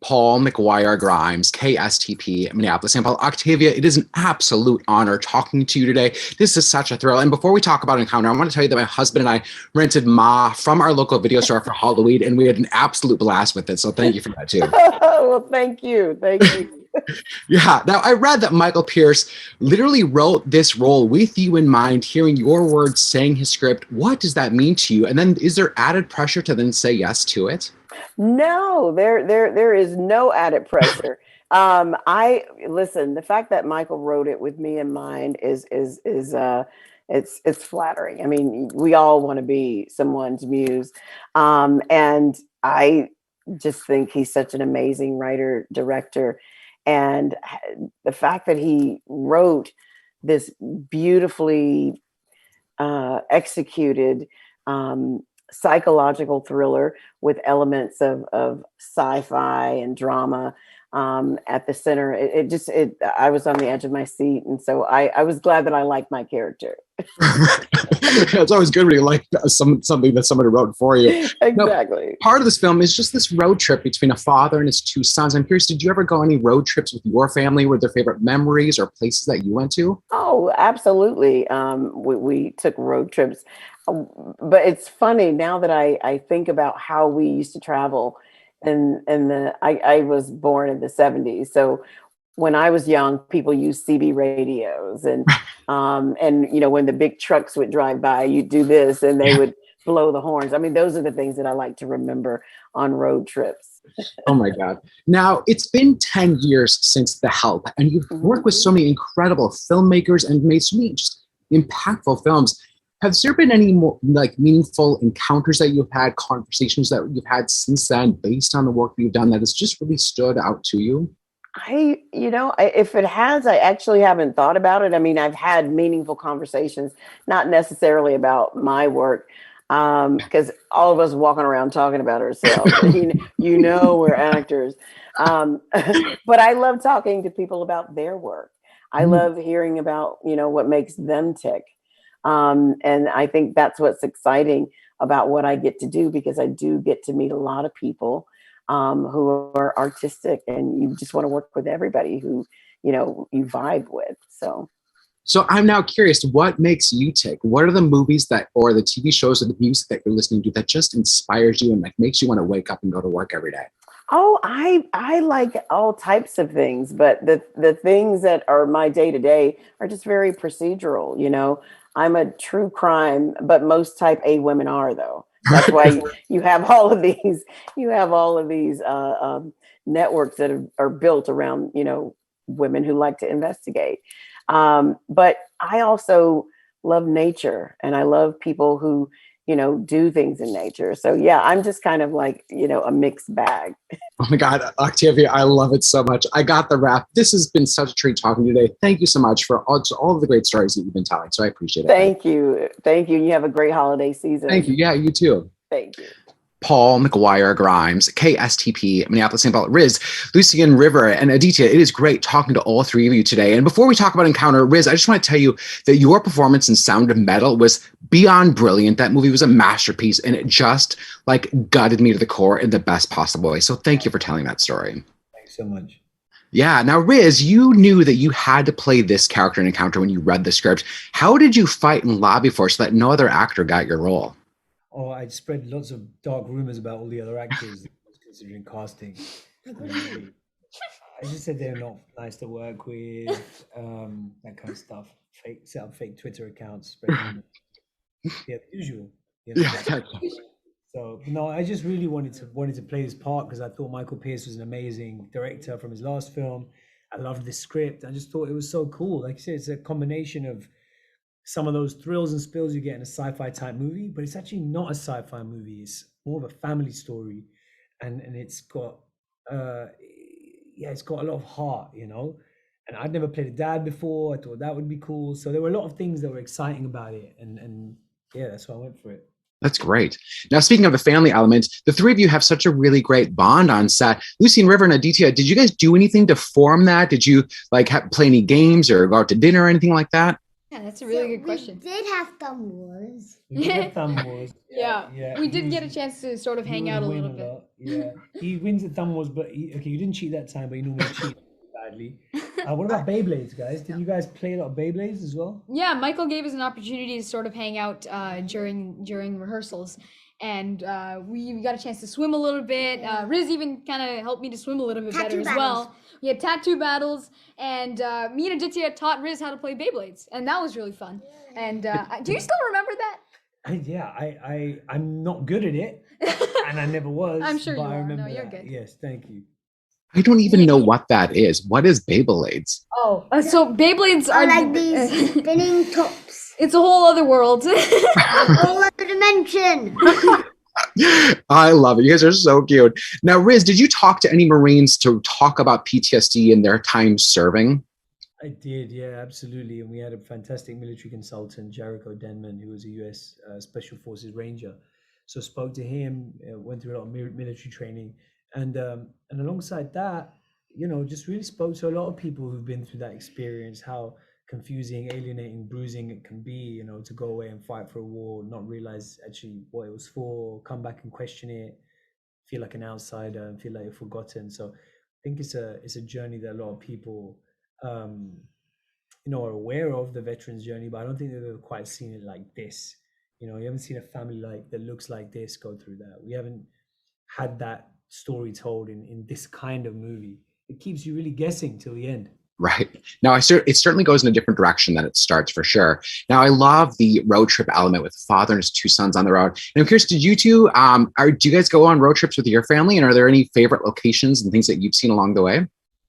Paul McGuire Grimes, KSTP, Minneapolis, St. Paul. Octavia, it is an absolute honor talking to you today. This is such a thrill. And before we talk about Encounter, I want to tell you that my husband and I rented Ma from our local video store for Halloween, and we had an absolute blast with it. So thank you for that, too. Well, thank you. Thank you. Yeah. Now, I read that Michael Pierce literally wrote this role with you in mind, hearing your words, saying his script. What does that mean to you? And then is there added pressure to then say yes to it? No, there is no added pressure. I listen. The fact that Michael wrote it with me in mind is it's flattering. I mean, we all want to be someone's muse, and I just think he's such an amazing writer director, and the fact that he wrote this beautifully executed psychological thriller with elements of sci-fi and drama at the center. I was on the edge of my seat. And so I was glad that I liked my character. It's always good when you like something that somebody wrote for you. Exactly. Now, part of this film is just this road trip between a father and his two sons. I'm curious, did you ever go on any road trips with your family? Were there favorite memories or places that you went to? Oh, absolutely. We took road trips. But it's funny now that I think about how we used to travel. I was born in the 70s. So when I was young, people used CB radios and when the big trucks would drive by, you'd do this and they would blow the horns. I mean, those are the things that I like to remember on road trips. Oh my God. Now, it's been 10 years since The Help, and you've worked with so many incredible filmmakers and made so many just impactful films. Has there been any more meaningful encounters that you've had, conversations that you've had since then based on the work that you've done that has just really stood out to you? If it has, I actually haven't thought about it. I mean, I've had meaningful conversations, not necessarily about my work, because all of us walking around talking about ourselves. We're actors. But I love talking to people about their work. I love hearing about, what makes them tick. And I think that's what's exciting about what I get to do, because I do get to meet a lot of people who are artistic, and you just want to work with everybody who, you vibe with. So I'm now curious, what makes you tick? What are the movies or the TV shows or the music that you're listening to that just inspires you and makes you want to wake up and go to work every day? Oh, I like all types of things, but the things that are my day to day are just very procedural. I'm a true crime, but most type A women are, though. That's why you have all of these. You have all of these networks that are built around women who like to investigate. But I also love nature, and I love people who do things in nature. So yeah, I'm just kind of like a mixed bag. Oh my God, Octavia, I love it so much. I got the wrap. This has been such a treat talking to you today. Thank you so much for all of the great stories that you've been telling. So I appreciate it. Thank you. You have a great holiday season. Thank you. Yeah, you too. Thank you. Paul McGuire Grimes, KSTP, Minneapolis, St. Paul, Riz, Lucien River, and Aditya. It is great talking to all three of you today. And before we talk about Encounter, Riz, I just want to tell you that your performance in Sound of Metal was beyond brilliant. That movie was a masterpiece, and it just gutted me to the core in the best possible way. So thank you for telling that story. Thanks so much. Yeah. Now, Riz, you knew that you had to play this character in Encounter when you read the script. How did you fight and lobby for it so that no other actor got your role? Oh, I spread lots of dark rumors about all the other actors that I was considering casting. I just said they're not nice to work with, that kind of stuff. Set up fake Twitter accounts, spread rumors. Yeah, the usual. Yeah. So no, I just really wanted to play this part because I thought Michael Pierce was an amazing director from his last film. I loved the script. I just thought it was so cool. Like you said, it's a combination of some of those thrills and spills you get in a sci-fi type movie, but it's actually not a sci-fi movie. It's more of a family story, and it's got it's got a lot of heart, And I'd never played a dad before. I thought that would be cool. So there were a lot of things that were exciting about it, and that's why I went for it. That's great. Now, speaking of the family element, the three of you have such a really great bond on set. Lucien River and Aditya, did you guys do anything to form that? Did you play any games or go out to dinner or anything like that? Yeah, that's a really good We question. did have thumb wars. We did have thumb wars. Yeah, we he did get a was- chance to sort of he hang would out a win little bit. lot. Yeah, he wins at thumb wars, but okay, you didn't cheat that time, but you normally cheat badly. What about Beyblades, guys? Did you guys play a lot of Beyblades as well? Yeah, Michael gave us an opportunity to sort of hang out during rehearsals, and we got a chance to swim a little bit. Riz even kind of helped me to swim a little bit better Tattoo as battles. well. We had tattoo battles, and me and Aditya taught Riz how to play Beyblades, and that was really fun. And do you still remember that? I'm not good at it, and I never was. I'm sure but you I are. remember No, you're that. good. Yes, thank you. I don't even know what that is. What is Beyblades? Oh, so Beyblades I are like these spinning tops. It's a whole other world. Whole other dimension. I love it. You guys are so cute. Now, Riz, did you talk to any Marines to talk about PTSD and their time serving? I did, yeah, absolutely. And we had a fantastic military consultant, Jericho Denman, who was a U.S. Special Forces Ranger. So spoke to him, went through a lot of military training, and alongside that, just really spoke to a lot of people who've been through that experience, how confusing, alienating, bruising it can be, to go away and fight for a war, not realize actually what it was for, come back and question it, feel like an outsider and feel like you're forgotten. So I think it's a journey that a lot of people are aware of, the veterans journey, but I don't think they've ever quite seen it like this. You haven't seen a family that looks like this go through that. We haven't had that story told in this kind of movie. It keeps you really guessing till the end. Right. Now, it certainly goes in a different direction than it starts, for sure. Now, I love the road trip element with the father and his two sons on the road. And I'm curious, did you two, do you guys go on road trips with your family? And are there any favorite locations and things that you've seen along the way?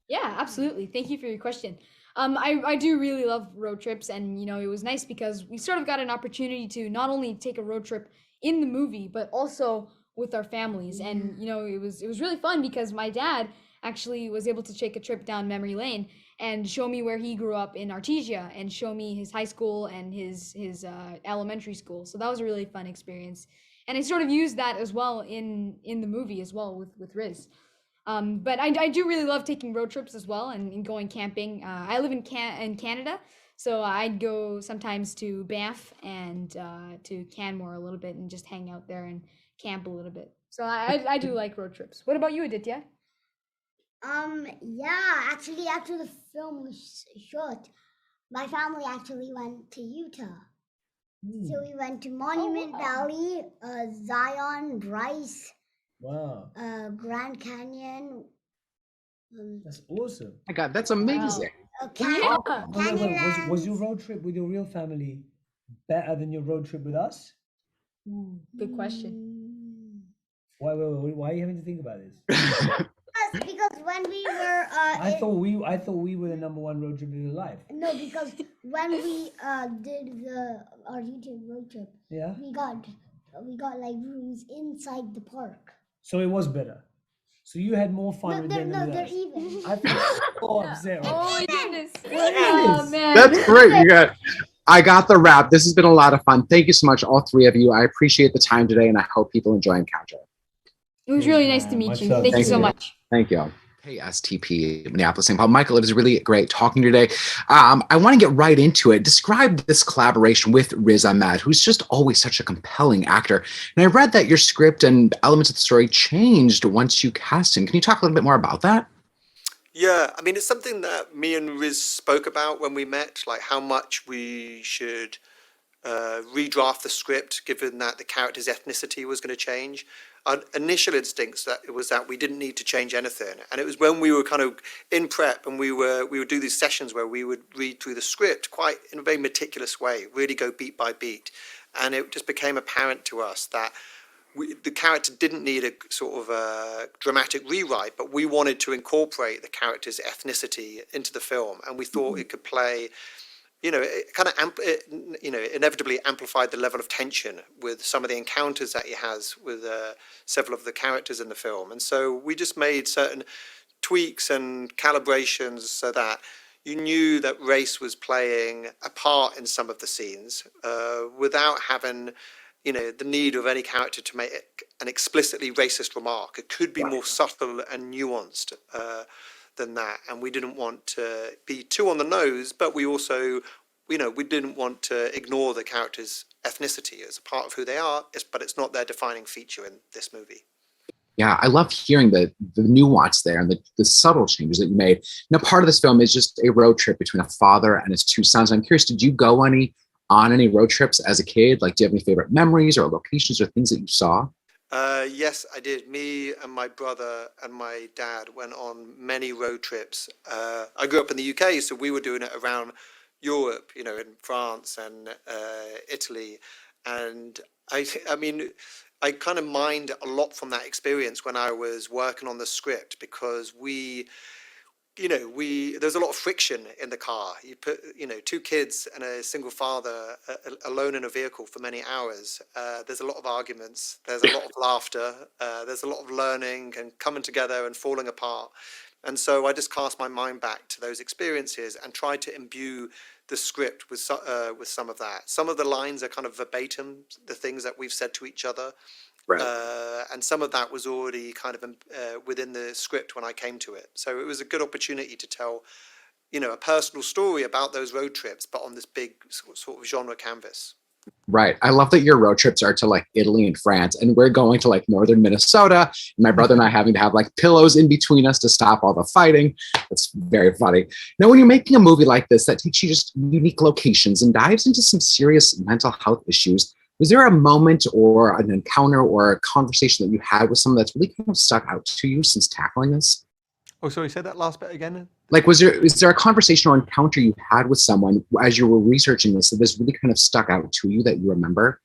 Yeah, absolutely. Thank you for your question. I do really love road trips, and it was nice because we sort of got an opportunity to not only take a road trip in the movie, but also with our families. And it was really fun because my dad actually was able to take a trip down memory lane and show me where he grew up in Artesia and show me his high school and his elementary school. So that was a really fun experience, and I sort of used that as well in the movie as well with Riz. But I do really love taking road trips as well and going camping. I live in Canada, so I'd go sometimes to Banff and to Canmore a little bit and just hang out there and camp a little bit. So I do like road trips. What about you, Aditya? Yeah, actually, after the film was shot, my family actually went to Utah. So we went to Monument Valley, Zion, Bryce, Wow, Grand Canyon. that's awesome. My God, that's amazing. Yeah. Wait, was your road trip with your real family better than your road trip with us? Good question. Why are you having to think about this? Because when we were, I thought we were the number one road trip in your life. no, because when we did our YouTube road trip, Yeah. we got like rooms inside the park. So it was better. So you had more fun with them than with they're us. even. I feel so upset. Oh my goodness. Oh, man. That's great. I got the wrap. This has been a lot of fun. Thank you so much, all three of you. I appreciate the time today, and I hope people enjoy Encounter. It was really nice to meet you. Myself. Thank you Thank so you. much. Thank you. KSTP, Minneapolis, St. Paul. Michael, it was really great talking today. I want to get right into it. Describe this collaboration with Riz Ahmed, who's just always such a compelling actor. And I read that your script and elements of the story changed once you cast him. Can you talk a little bit more about that? Yeah, I mean, it's something that me and Riz spoke about when we met, like how much we should redraft the script, given that the character's ethnicity was going to change. Our initial instincts was that we didn't need to change anything, and it was when we were kind of in prep and we would do these sessions where we would read through the script quite in a very meticulous way, really go beat by beat, and it just became apparent to us that the character didn't need a sort of a dramatic rewrite, but we wanted to incorporate the character's ethnicity into the film, and we thought it could play. It kind of inevitably amplified the level of tension with some of the encounters that he has with several of the characters in the film. And so we just made certain tweaks and calibrations so that you knew that race was playing a part in some of the scenes without having, the need of any character to make an explicitly racist remark. It could be more subtle and nuanced than that, and we didn't want to be too on the nose, but we also we didn't want to ignore the characters' ethnicity as a part of who they are, but it's not their defining feature in this movie. Yeah, I love hearing the nuance there and the subtle changes that you made. Now, part of this film is just a road trip between a father and his two sons. I'm curious, did you go on any road trips as a kid? Like, do you have any favorite memories or locations or things that you saw? Yes, I did. Me and my brother and my dad went on many road trips. I grew up in the UK, so we were doing it around Europe, in France and Italy. And I mean, I kind of mined a lot from that experience when I was working on the script, because there's a lot of friction in the car. You put, two kids and a single father alone in a vehicle for many hours. There's a lot of arguments. There's a lot of laughter. There's a lot of learning and coming together and falling apart. And so I just cast my mind back to those experiences and tried to imbue the script with some of that. Some of the lines are kind of verbatim, the things that we've said to each other. Right. And some of that was already kind of within the script when I came to it. So it was a good opportunity to tell, a personal story about those road trips, but on this big sort of genre canvas. Right. I love that your road trips are to like Italy and France, and we're going to like northern Minnesota. And my brother and I having to have like pillows in between us to stop all the fighting. That's very funny. Now, when you're making a movie like this that takes you just unique locations and dives into some serious mental health issues, was there a moment or an encounter or a conversation that you had with someone that's really kind of stuck out to you since tackling this? Oh, sorry, say that last bit again. Like, is there a conversation or encounter you had with someone as you were researching this that really kind of stuck out to you that you remember?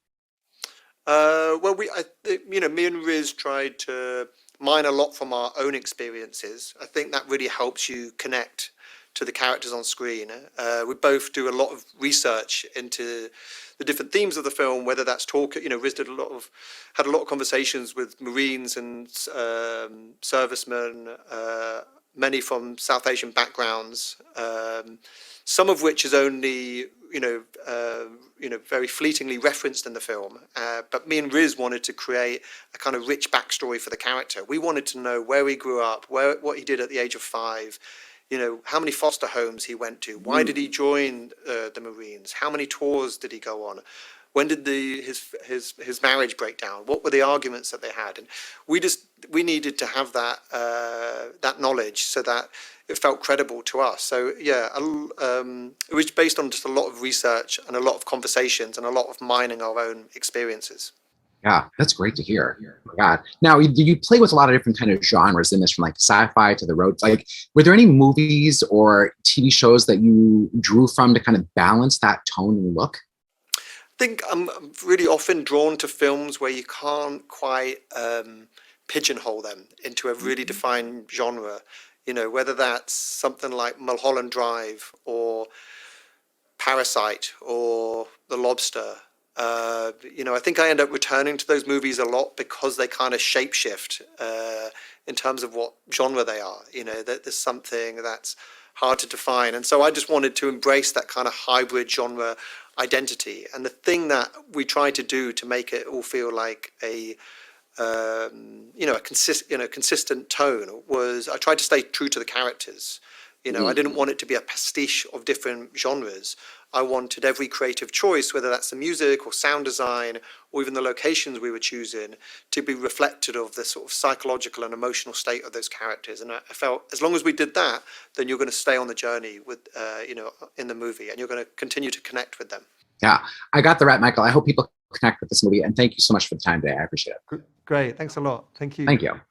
Well, me and Riz tried to mine a lot from our own experiences. I think that really helps you connect to the characters on screen. We both do a lot of research into the different themes of the film, whether that's talk. Riz had a lot of conversations with Marines and servicemen, many from South Asian backgrounds, some of which is only very fleetingly referenced in the film. But me and Riz wanted to create a kind of rich backstory for the character. We wanted to know where he grew up, what he did at the age of 5. How many foster homes he went to, why did he join the Marines, how many tours did he go on, when did his marriage break down, what were the arguments that they had, and we needed to have that knowledge so that it felt credible to us. So yeah, it was based on just a lot of research and a lot of conversations and a lot of mining our own experiences. Yeah, that's great to hear. Oh my God. Now, you play with a lot of different kind of genres in this, from like sci-fi to the road. Like, were there any movies or TV shows that you drew from to kind of balance that tone and look? I think I'm really often drawn to films where you can't quite pigeonhole them into a really defined genre. Whether that's something like Mulholland Drive or Parasite or The Lobster. I think I end up returning to those movies a lot because they kind of shapeshift in terms of what genre they are. That there's something that's hard to define, and so I just wanted to embrace that kind of hybrid genre identity. And the thing that we tried to do to make it all feel like a consistent tone was I tried to stay true to the characters. I didn't want it to be a pastiche of different genres. I wanted every creative choice, whether that's the music or sound design or even the locations we were choosing, to be reflected of the sort of psychological and emotional state of those characters. And I felt as long as we did that, then you're going to stay on the journey with, in the movie, and you're going to continue to connect with them. Yeah, I got the right, Michael. I hope people connect with this movie. And thank you so much for the time today. I appreciate it. Great. Thanks a lot. Thank you. Thank you.